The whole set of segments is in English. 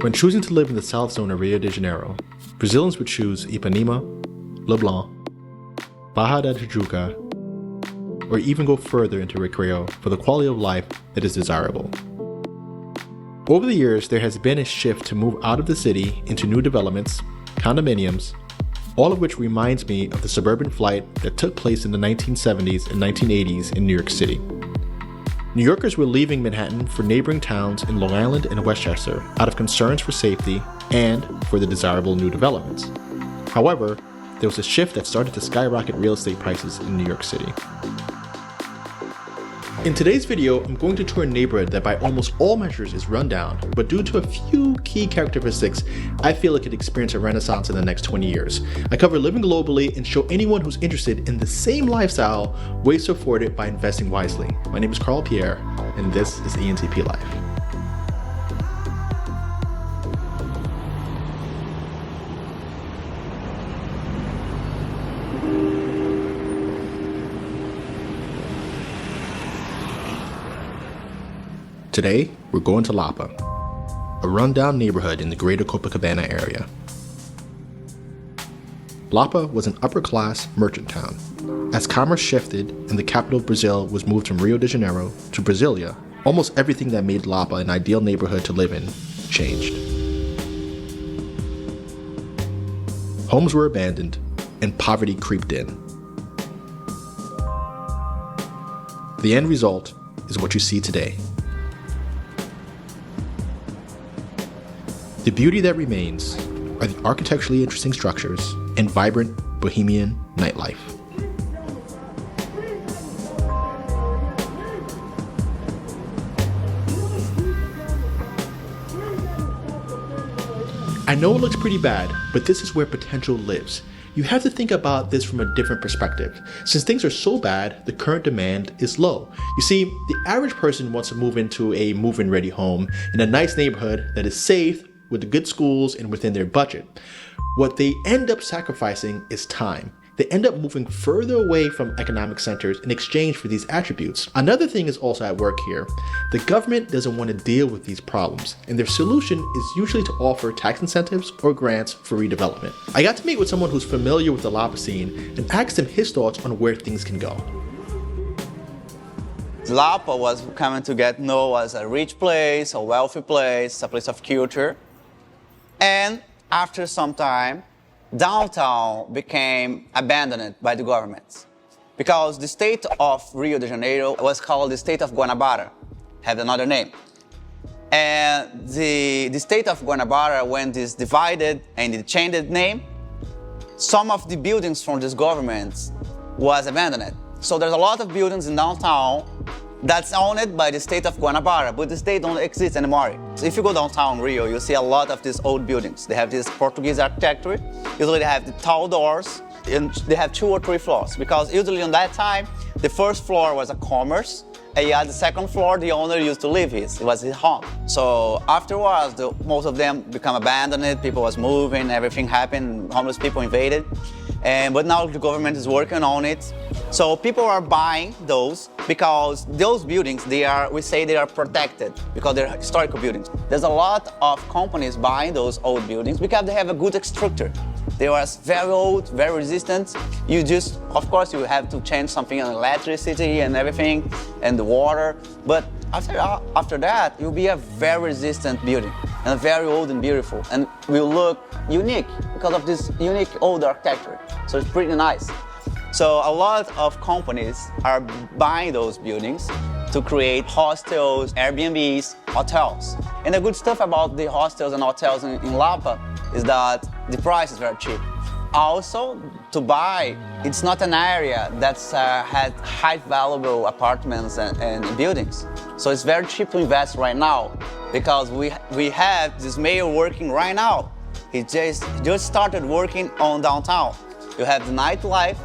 When choosing to live in the South Zone of Rio de Janeiro, Brazilians would choose Ipanema, Leblon, Barra da Tijuca, or even go further into Recreio for the quality of life that is desirable. Over the years, there has been a shift to move out of the city into new developments, condominiums, all of which reminds me of the suburban flight that took place in the 1970s and 1980s in New York City. New Yorkers were leaving Manhattan for neighboring towns in Long Island and Westchester out of concerns for safety and for the desirable new developments. However, there was a shift that started to skyrocket real estate prices in New York City. In today's video, I'm going to tour a neighborhood that by almost all measures is run down, but due to a few key characteristics, I feel it could experience a renaissance in the next 20 years. I cover living globally and show anyone who's interested in the same lifestyle ways to afford it by investing wisely. My name is Carl Pierre, and this is ENTP Life. Today, we're going to Lapa, a rundown neighborhood in the greater Copacabana area. Lapa was an upper-class merchant town. As commerce shifted and the capital of Brazil was moved from Rio de Janeiro to Brasilia, almost everything that made Lapa an ideal neighborhood to live in changed. Homes were abandoned and poverty creeped in. The end result is what you see today. The beauty that remains are the architecturally interesting structures and vibrant bohemian nightlife. I know it looks pretty bad, but this is where potential lives. You have to think about this from a different perspective. Since things are so bad, the current demand is low. You see, the average person wants to move into a move-in ready home in a nice neighborhood that is safe, with the good schools and within their budget. What they end up sacrificing is time. They end up moving further away from economic centers in exchange for these attributes. Another thing is also at work here. The government doesn't want to deal with these problems, and their solution is usually to offer tax incentives or grants for redevelopment. I got to meet with someone who's familiar with the Lapa scene and asked him his thoughts on where things can go. Lapa was coming to get known as a rich place, a wealthy place, a place of culture. And after some time, downtown became abandoned by the government because the state of Rio de Janeiro was called the state of Guanabara, had another name. And the state of Guanabara, when this divided and it changed its name, some of the buildings from this government was abandoned. So there's a lot of buildings in downtown that's owned by the state of Guanabara, but the state don't exist anymore. So if you go downtown Rio, you see a lot of these old buildings. They have this Portuguese architecture. Usually they have the tall doors, and they have 2 or 3 floors, because usually on that time, the first floor was a commerce, and yeah, the second floor, the owner used to live it was his home. So afterwards, most of them become abandoned, people was moving, everything happened, homeless people invaded. But now the government is working on it. So people are buying those because those buildings, we say they are protected because they're historical buildings. There's a lot of companies buying those old buildings because they have a good structure. They were very old, very resistant. Of course, you have to change something on electricity and everything and the water. But after that, you'll be a very resistant building and very old and beautiful and will look unique because of this unique old architecture. So it's pretty nice. So a lot of companies are buying those buildings to create hostels, Airbnbs, hotels. And the good stuff about the hostels and hotels in Lapa is that the price is very cheap. Also, to buy, it's not an area that's had high valuable apartments and buildings. So it's very cheap to invest right now because we have this mayor working right now. He just started working on downtown. You have the nightlife,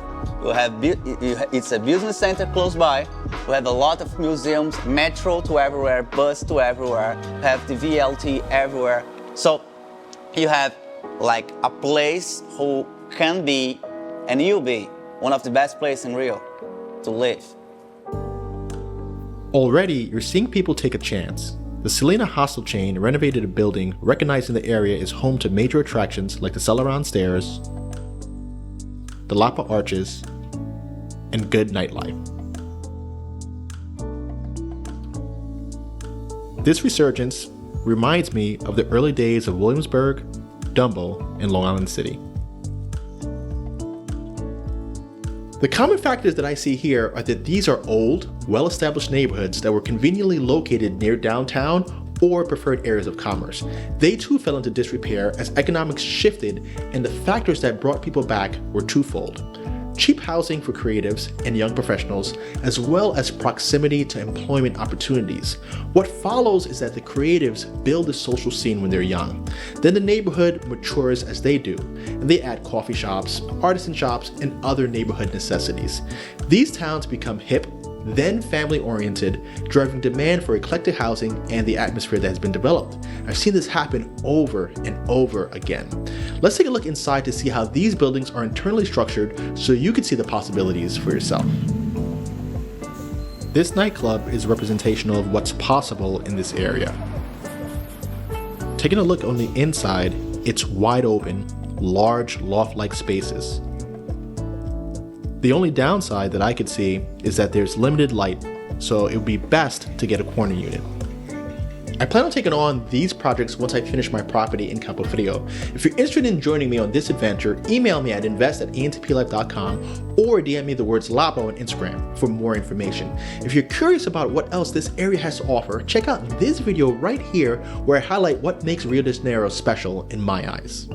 it's a business center close by. We have a lot of museums, metro to everywhere, bus to everywhere. You have the VLT everywhere. So you have like a place who can be and will be one of the best places in Rio to live. Already, you're seeing people take a chance. The Selena hostel chain renovated a building recognizing the area is home to major attractions like the Celeron Stairs, the Lapa Arches, and good nightlife. This resurgence reminds me of the early days of Williamsburg, Dumbo, and Long Island City. The common factors that I see here are that these are old, well-established neighborhoods that were conveniently located near downtown or preferred areas of commerce. They too fell into disrepair as economics shifted, and the factors that brought people back were twofold: cheap housing for creatives and young professionals, as well as proximity to employment opportunities. What follows is that the creatives build a social scene when they're young. Then the neighborhood matures as they do, and they add coffee shops, artisan shops, and other neighborhood necessities. These towns become hip, then family-oriented, driving demand for eclectic housing and the atmosphere that has been developed. I've seen this happen over and over again. Let's take a look inside to see how these buildings are internally structured so you can see the possibilities for yourself. This nightclub is representational of what's possible in this area. Taking a look on the inside, it's wide open, large loft-like spaces. The only downside that I could see is that there's limited light, so it would be best to get a corner unit. I plan on taking on these projects once I finish my property in Campo Frio. If you're interested in joining me on this adventure, email me at invest@antplife.com or DM me the words Lapa on Instagram for more information. If you're curious about what else this area has to offer, check out this video right here where I highlight what makes Rio de Janeiro special in my eyes.